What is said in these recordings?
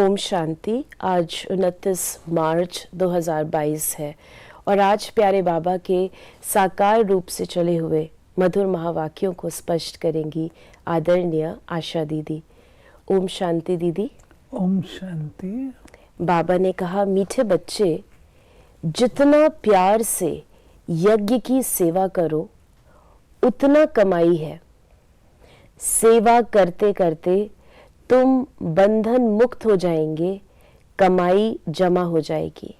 ओम शांति। आज 29 मार्च 2022 है और आज प्यारे बाबा के साकार रूप से चले हुए मधुर महावाक्यों को स्पष्ट करेंगी आदरणीय आशा दीदी। ओम शांति दीदी। ओम शांति। बाबा ने कहा, मीठे बच्चे, जितना प्यार से यज्ञ की सेवा करो उतना कमाई है। सेवा करते करते तुम बंधन मुक्त हो जाएंगे, कमाई जमा हो जाएगी।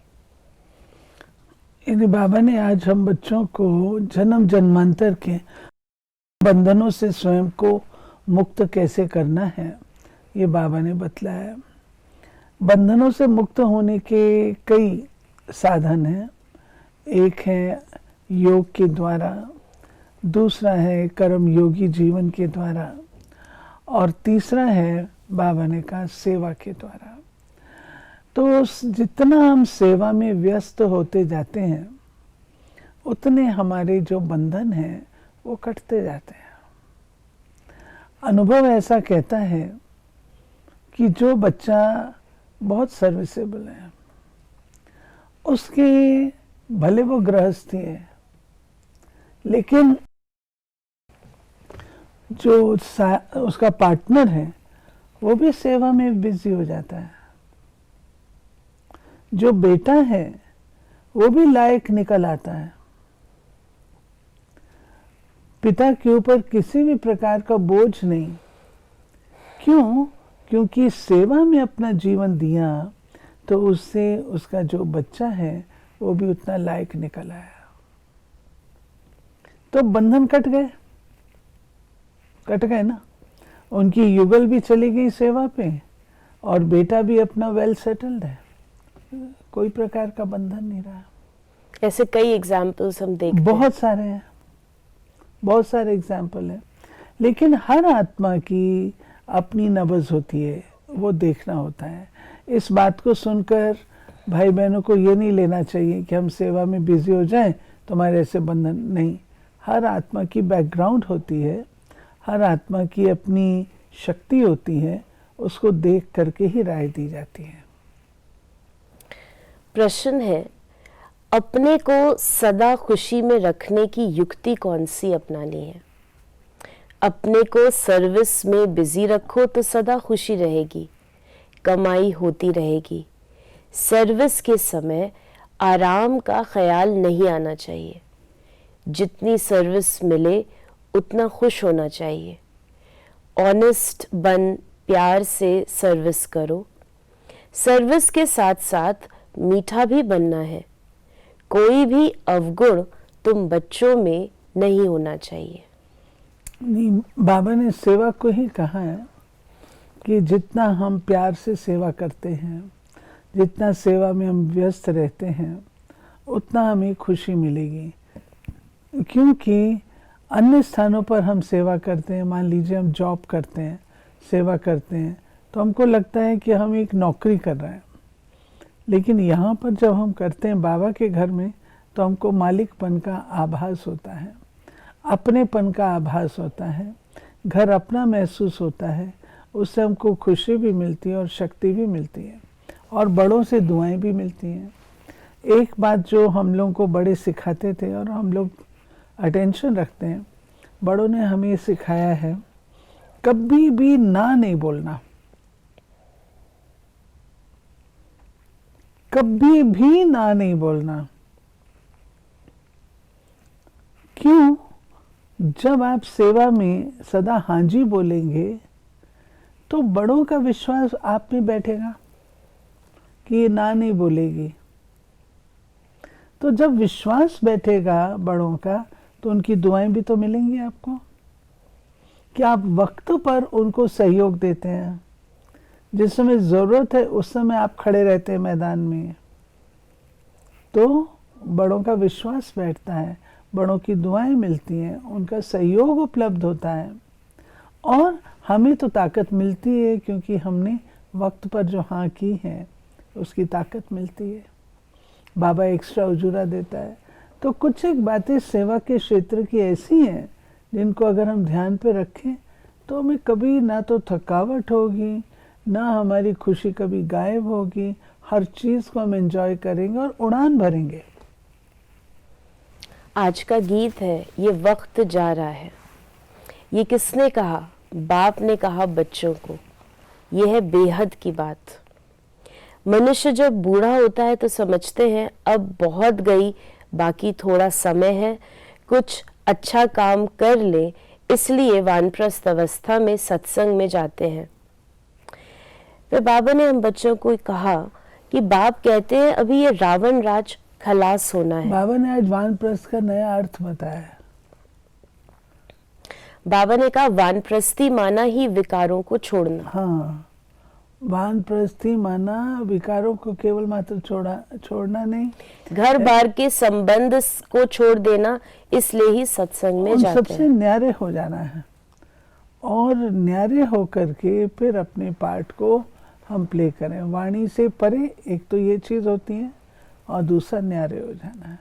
यदि बाबा ने आज हम बच्चों को जन्म जन्मांतर के बंधनों से स्वयं को मुक्त कैसे करना है, ये बाबा ने बतलाया। बंधनों से मुक्त होने के कई साधन हैं। एक है योग के द्वारा, दूसरा है कर्म योगी जीवन के द्वारा, और तीसरा है बाबा ने कहा सेवा के द्वारा। तो जितना हम सेवा में व्यस्त होते जाते हैं उतने हमारे जो बंधन हैं वो कटते जाते हैं। अनुभव ऐसा कहता है कि जो बच्चा बहुत सर्विसेबल है, उसके भले वो गृहस्थी है, लेकिन जो उसका पार्टनर है वो भी सेवा में बिजी हो जाता है। जो बेटा है वो भी लायक निकल आता है। पिता के ऊपर किसी भी प्रकार का बोझ नहीं। क्यों? क्योंकि सेवा में अपना जीवन दिया तो उससे उसका जो बच्चा है वो भी उतना लायक निकल आया। तो बंधन कट गए ना। उनकी युगल भी चली गई सेवा पे और बेटा भी अपना वेल सेटल्ड है। कोई प्रकार का बंधन नहीं रहा। ऐसे कई एग्जाम्पल्स हम देखते हैं। बहुत सारे एग्जाम्पल हैं। लेकिन हर आत्मा की अपनी नब्ज होती है, वो देखना होता है। इस बात को सुनकर भाई बहनों को ये नहीं लेना चाहिए कि हम सेवा में बिजी हो जाएं तो हमारे ऐसे बंधन नहीं। हर आत्मा की बैकग्राउंड होती है, हर आत्मा की अपनी शक्ति होती है, उसको देख करके ही राय दी जाती है। प्रश्न है, अपने को सदा खुशी में रखने की युक्ति कौन सी अपनानी है? अपने को सर्विस में बिजी रखो तो सदा खुशी रहेगी, कमाई होती रहेगी। सर्विस के समय आराम का ख्याल नहीं आना चाहिए। जितनी सर्विस मिले उतना खुश होना चाहिए। ऑनेस्ट बन प्यार से सर्विस करो। सर्विस के साथ साथ मीठा भी बनना है। कोई भी अवगुण तुम बच्चों में नहीं होना चाहिए। नहीं, बाबा ने सेवा को ही कहा है कि जितना हम प्यार से सेवा करते हैं, जितना सेवा में हम व्यस्त रहते हैं, उतना हमें खुशी मिलेगी। क्योंकि अन्य स्थानों पर हम सेवा करते हैं, मान लीजिए हम जॉब करते हैं, सेवा करते हैं, तो हमको लगता है कि हम एक नौकरी कर रहे हैं। लेकिन यहाँ पर जब हम करते हैं बाबा के घर में, तो हमको मालिकपन का आभास होता है, अपनेपन का आभास होता है, घर अपना महसूस होता है। उससे हमको खुशी भी मिलती है और शक्ति भी मिलती है और बड़ों से दुआएं भी मिलती हैं। एक बात जो हम लोगों को बड़े सिखाते थे और हम लोग अटेंशन रखते हैं, बड़ों ने हमें सिखाया है, कभी भी ना नहीं बोलना। कभी भी ना नहीं बोलना। क्यों? जब आप सेवा में सदा हाँ जी बोलेंगे तो बड़ों का विश्वास आप में बैठेगा कि ये ना नहीं बोलेगी। तो जब विश्वास बैठेगा बड़ों का, तो उनकी दुआएं भी तो मिलेंगी आपको कि आप वक्त पर उनको सहयोग देते हैं। जिस समय ज़रूरत है उस समय आप खड़े रहते हैं मैदान में, तो बड़ों का विश्वास बैठता है, बड़ों की दुआएं मिलती हैं, उनका सहयोग उपलब्ध होता है और हमें तो ताकत मिलती है क्योंकि हमने वक्त पर जो हाँ की है उसकी ताकत मिलती है। बाबा एक्स्ट्रा उजूरा देता है। तो कुछ एक बातें सेवा के क्षेत्र की ऐसी हैं जिनको अगर हम ध्यान पे रखें तो हमें कभी ना तो थकावट होगी, ना हमारी खुशी कभी गायब होगी, हर चीज को हम एंजॉय करेंगे और उड़ान भरेंगे। आज का गीत है ये वक्त जा रहा है। ये किसने कहा? बाप ने कहा बच्चों को। ये है बेहद की बात। मनुष्य जब बूढ़ा होता है तो समझते हैं अब बहुत गई, बाकी थोड़ा समय है, कुछ अच्छा काम कर ले, इसलिए वानप्रस्थ अवस्था में सत्संग में जाते हैं। फिर बाबा ने हम बच्चों को कहा कि बाप कहते हैं अभी ये रावण राज खलास होना है। बाबा ने आज वानप्रस्थ का नया अर्थ बताया। बाबा ने कहा वानप्रस्थी माना ही विकारों को छोड़ना। हाँ, वानप्रस्थी माना विकारों को केवल मात्र छोड़ना नहीं, घर बार के संबंध को छोड़ देना, इसलिए ही सत्संग में जाते सबसे हैं। न्यारे हो जाना है और न्यारे होकर के फिर अपने पार्ट को हम प्ले करें। वाणी से परे एक तो ये चीज होती है और दूसरा न्यारे हो जाना है।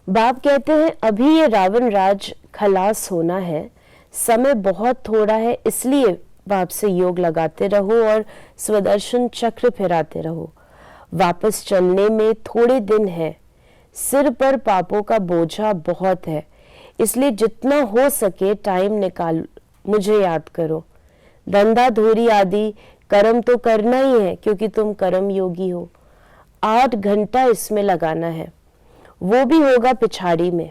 बाप कहते हैं अभी ये रावण राज खलास होना है, समय बहुत थोड़ा है, इसलिए बाप से योग लगाते रहो और स्वदर्शन चक्र फिराते रहो। वापस चलने में थोड़े दिन है, सिर पर पापों का बोझा बहुत है, इसलिए जितना हो सके टाइम निकाल मुझे याद करो। धंधा धोरी आदि कर्म तो करना ही है क्योंकि तुम कर्म योगी हो। 8 घंटा इसमें लगाना है, वो भी होगा पिछाड़ी में।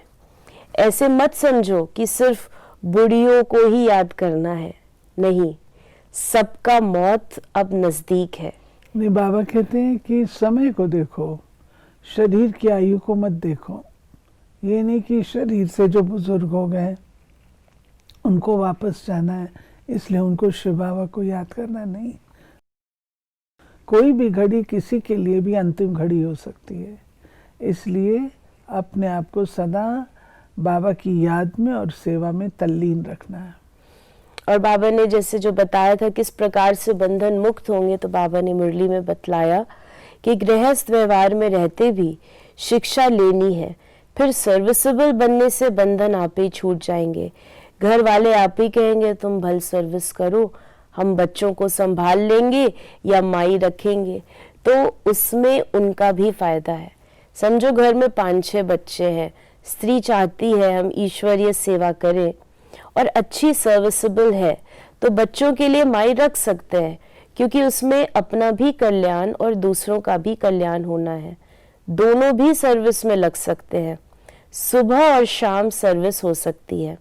ऐसे मत समझो कि सिर्फ बुढ़ियों को ही याद करना है, नहीं, सबका मौत अब नजदीक है। नहीं, बाबा कहते हैं कि समय को देखो, शरीर की आयु को मत देखो। ये नहीं कि शरीर से जो बुजुर्ग हो गए उनको वापस जाना है इसलिए उनको शिव बाबा को याद करना, नहीं। कोई भी घड़ी किसी के लिए भी अंतिम घड़ी हो सकती है, इसलिए अपने आप को सदा बाबा की याद में और सेवा में तल्लीन रखना है। और बाबा ने जैसे जो बताया था किस प्रकार से बंधन मुक्त होंगे, तो बाबा ने मुरली में बतलाया कि गृहस्थ व्यवहार में रहते भी शिक्षा लेनी है, फिर सर्विसेबल बनने से बंधन आप ही छूट जाएंगे। घर वाले आप ही कहेंगे तुम भल सर्विस करो, हम बच्चों को संभाल लेंगे या माई रखेंगे, तो उसमें उनका भी फायदा है। समझो घर में 5-6 बच्चे हैं, स्त्री चाहती है हम ईश्वरीय सेवा करें और अच्छी सर्विसेबल है, तो बच्चों के लिए माई रख सकते हैं क्योंकि उसमें अपना भी कल्याण और दूसरों का भी कल्याण होना है। दोनों भी सर्विस में लग सकते हैं, सुबह और शाम सर्विस हो सकती है।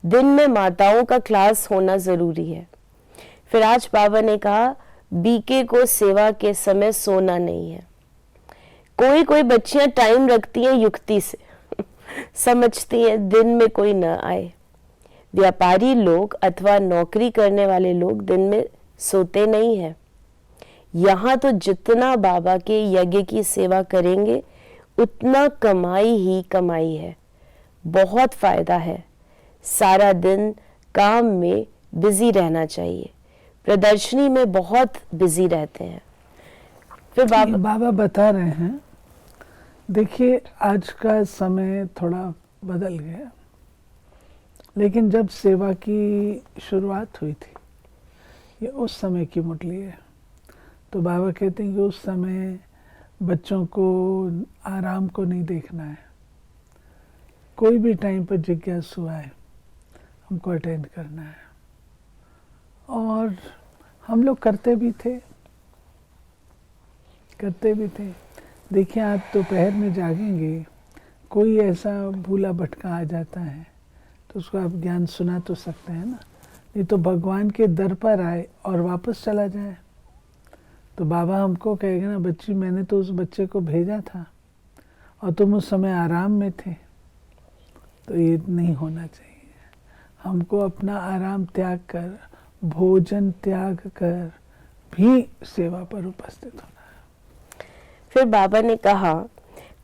दिन में माताओं का क्लास होना जरूरी है। फिर आज बाबा ने कहा बीके को सेवा के समय सोना नहीं है। कोई कोई बच्चियां टाइम रखती हैं युक्ति से समझती हैं दिन में कोई न आए। व्यापारी लोग अथवा नौकरी करने वाले लोग दिन में सोते नहीं हैं। यहाँ तो जितना बाबा के यज्ञ की सेवा करेंगे उतना कमाई ही कमाई है, बहुत फायदा है। सारा दिन काम में बिजी रहना चाहिए, प्रदर्शनी में बहुत बिजी रहते हैं। फिर बाबा बता रहे हैं, देखिए आज का समय थोड़ा बदल गया, लेकिन जब सेवा की शुरुआत हुई थी ये उस समय की मुरली है। तो बाबा कहते हैं कि उस समय बच्चों को आराम को नहीं देखना है, कोई भी टाइम पर जिज्ञासु आए हमको अटेंड करना है। और हम लोग करते भी थे। देखिए आप दोपहर में जागेंगे, कोई ऐसा भूला भटका आ जाता है तो उसको आप ज्ञान सुना तो सकते हैं ना, नहीं तो भगवान के दर पर आए और वापस चला जाए तो बाबा हमको कहेगा ना, बच्ची मैंने तो उस बच्चे को भेजा था और तुम उस समय आराम में थे। तो ये नहीं होना चाहिए। हमको अपना आराम त्याग कर, भोजन त्याग कर भी सेवा पर उपस्थित होना है। फिर बाबा ने कहा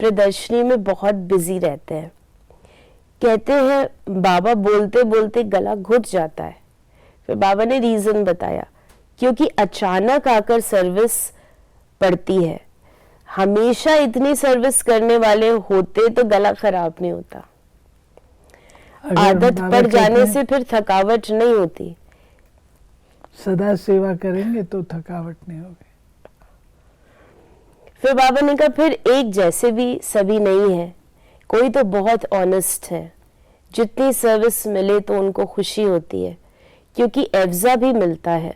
प्रदर्शनी में बहुत बिजी रहते हैं। कहते हैं बाबा बोलते बोलते गला घुट जाता है। फिर बाबा ने रीजन बताया, क्योंकि अचानक आकर सर्विस पड़ती है। हमेशा इतनी सर्विस करने वाले होते तो गला खराब नहीं होता। आदत पड़ जाने से फिर थकावट नहीं होती। सदा सेवा करेंगे तो थकावट नहीं होगी। फिर बाबा ने कहा फिर एक जैसे भी सभी नहीं है, कोई तो बहुत ऑनेस्ट है, जितनी सर्विस मिले तो उनको खुशी होती है, क्योंकि एवजा भी मिलता है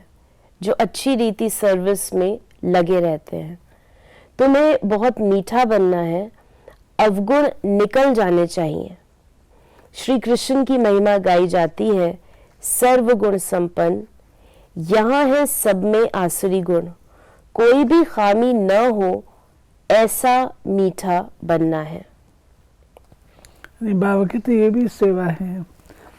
जो अच्छी रीति सर्विस में लगे रहते हैं। तुम्हें बहुत मीठा बनना है, अवगुण निकल जाने चाहिए। श्री कृष्ण की महिमा गाई जाती है, सर्वगुण संपन्न, यहाँ है सब में आसुरी गुण, कोई भी खामी न हो, ऐसा मीठा बनना है। बाबा कहते ये भी सेवा है,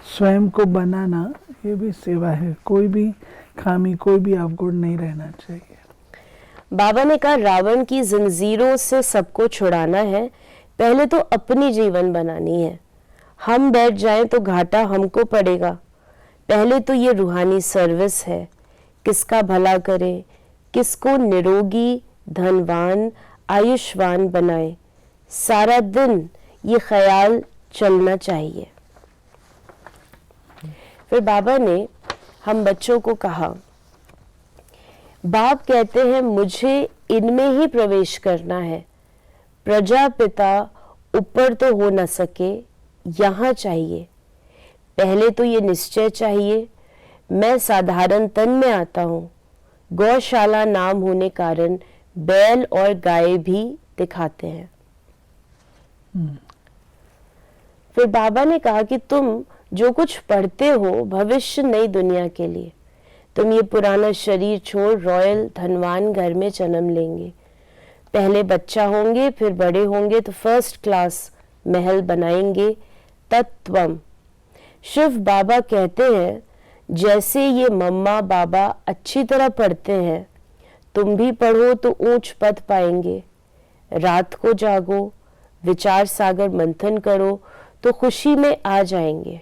स्वयं को बनाना ये भी सेवा है, कोई भी खामी कोई भी अवगुण नहीं रहना चाहिए। बाबा ने कहा रावण की जंजीरों से सबको छुड़ाना है, पहले तो अपनी जीवन बनानी है। हम बैठ जाएं तो घाटा हमको पड़ेगा, पहले तो ये रूहानी सर्विस है, किसका भला करे, किसको निरोगी धनवान आयुष्मान बनाए, सारा दिन ये ख्याल चलना चाहिए। फिर बाबा ने हम बच्चों को कहा, बाप कहते हैं मुझे इनमें ही प्रवेश करना है, प्रजापिता ऊपर तो हो न सके, यहाँ चाहिए। पहले तो ये निश्चय चाहिए, मैं साधारण तन में आता हूँ, गौशाला नाम होने कारण बैल और गाय भी दिखाते हैं। फिर बाबा ने कहा कि तुम जो कुछ पढ़ते हो भविष्य नई दुनिया के लिए, तुम ये पुराना शरीर छोड़ रॉयल धनवान घर में जन्म लेंगे, पहले बच्चा होंगे, फिर बड़े होंगे तो फर्स्ट क्लास महल बनाएंगे। तत्वम शिव बाबा कहते हैं, जैसे ये मम्मा बाबा अच्छी तरह पढ़ते हैं, तुम भी पढ़ो तो ऊंच पद पाएंगे। रात को जागो, विचार सागर मंथन करो तो खुशी में आ जाएंगे,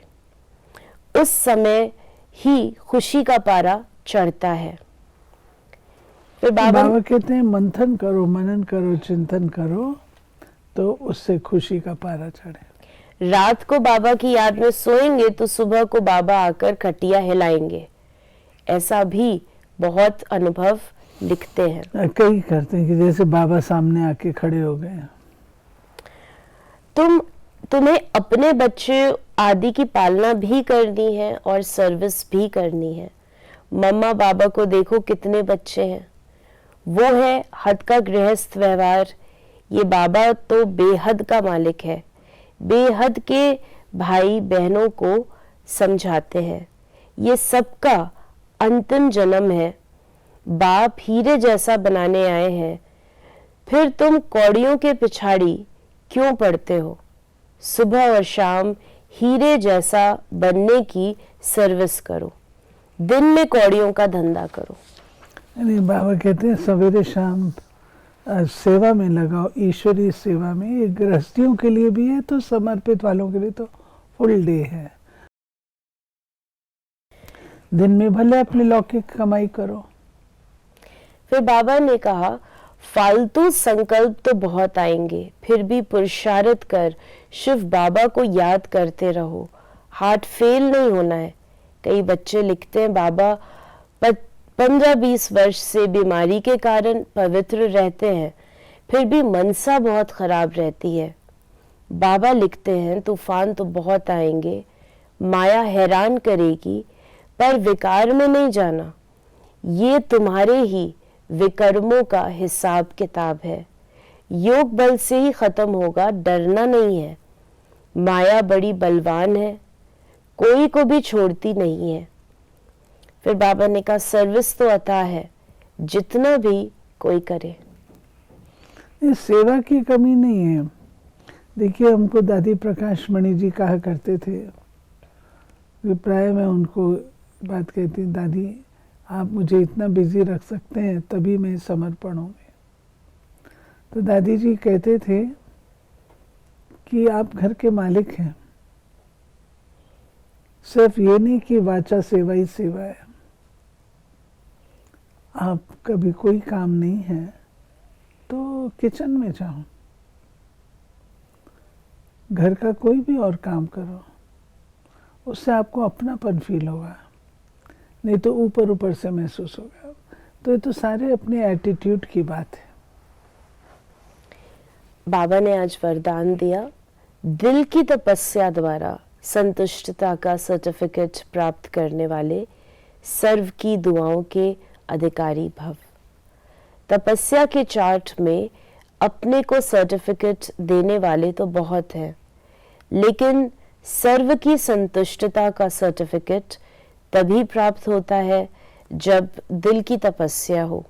उस समय ही खुशी का पारा चढ़ता है। फिर बाबा कहते हैं मंथन करो, मनन करो, चिंतन करो तो उससे खुशी का पारा चढ़े। रात को बाबा की याद में सोएंगे तो सुबह को बाबा आकर खटिया हिलाएंगे, ऐसा भी बहुत अनुभव लिखते हैं। कई करते हैं कि जैसे बाबा सामने आके खड़े हो गए। तुम्हें अपने बच्चे आदि की पालना भी करनी है और सर्विस भी करनी है। मम्मा बाबा को देखो कितने बच्चे हैं, वो है हद का गृहस्थ व्यवहार, ये बाबा तो बेहद का मालिक है, बेहद के भाई बहनों को समझाते हैं, ये सबका अंतिम जन्म है, बाप हीरे जैसा बनाने आए हैं, फिर तुम कौड़ियों के पिछाड़ी क्यों पड़ते हो, सुबह और शाम हीरे जैसा बनने की सर्विस करो, दिन में कौड़ियों का धंधा करो। नहीं, बाबा कहते हैं सवेरे शाम सेवा में लगाओ, ईश्वरीय सेवा में। ये गृहस्थियों के लिए भी है तो समर्पित वालों के लिए तो फुल डे है। दिन में भले अपनी लौकिक कमाई करो। फिर बाबा ने कहा फालतू संकल्प तो बहुत आएंगे, फिर भी पुरुषार्थ कर शिव बाबा को याद करते रहो, हार्ट फेल नहीं होना है। कई बच्चे लिखते हैं बाबा 15-20 वर्ष से बीमारी के कारण पवित्र रहते हैं, फिर भी मनसा बहुत खराब रहती है। बाबा लिखते हैं तूफान तो बहुत आएंगे, माया हैरान करेगी, पर विकार में नहीं जाना, ये तुम्हारे ही विकर्मों का हिसाब किताब है, योग बल से ही खत्म होगा, डरना नहीं है। माया बड़ी बलवान है, कोई को भी छोड़ती नहीं है। फिर बाबा ने कहा सर्विस तो अता है, जितना भी कोई करे। इस सेवा की कमी नहीं है। देखिए, हमको दादी प्रकाश मणि जी कहा करते थे, प्राय मैं उनको बात कहती, दादी आप मुझे इतना बिजी रख सकते हैं तभी मैं समर्पण होंगे। तो दादी जी कहते थे कि आप घर के मालिक हैं, सिर्फ ये नहीं कि वाचा सेवा ही सेवा है। आप कभी कोई काम नहीं है तो किचन में जाओ, घर का कोई भी और काम करो, उससे आपको अपनापन फील होगा। नहीं तो ऊपर ऊपर से महसूस होगा। तो ये तो सारे अपने एटीट्यूड की बात है। बाबा ने आज वरदान दिया, दिल की तपस्या द्वारा संतुष्टता का सर्टिफिकेट प्राप्त करने वाले सर्व की दुआओं के अधिकारी भव। तपस्या के चार्ट में अपने को सर्टिफिकेट देने वाले तो बहुत हैं, लेकिन सर्व की संतुष्टता का सर्टिफिकेट तभी प्राप्त होता है जब दिल की तपस्या हो,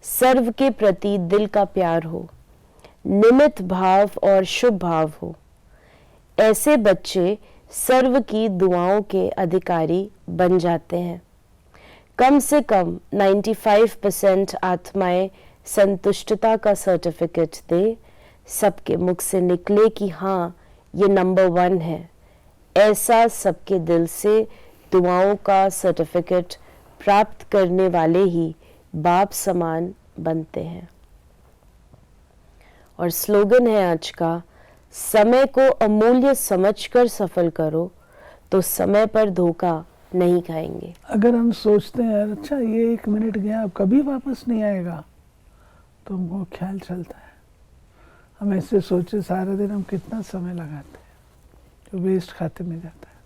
सर्व के प्रति दिल का प्यार हो, निमित भाव और शुभ भाव हो। ऐसे बच्चे सर्व की दुआओं के अधिकारी बन जाते हैं। कम से कम 95% आत्माएं संतुष्टता का सर्टिफिकेट दे, सबके मुख से निकले कि हाँ ये नंबर 1 है, ऐसा सबके दिल से दुआओं का सर्टिफिकेट प्राप्त करने वाले ही बाप समान बनते हैं। और स्लोगन है आज का, समय को अमूल्य समझकर सफल करो तो समय पर धोखा नहीं खाएंगे। अगर हम सोचते हैं अच्छा ये 1 मिनट गया अब कभी वापस नहीं आएगा, तो हमको ख्याल चलता है हम ऐसे सोचे सारा दिन हम कितना समय लगाते हैं जो वेस्ट खाते में जाता है।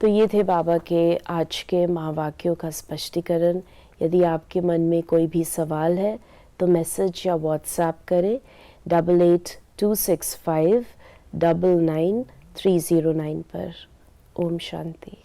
तो ये थे बाबा के आज के महावाक्यों का स्पष्टीकरण। यदि आपके मन में कोई भी सवाल है तो मैसेज या व्हाट्सएप करें 8826599309 पर। ओम शांति।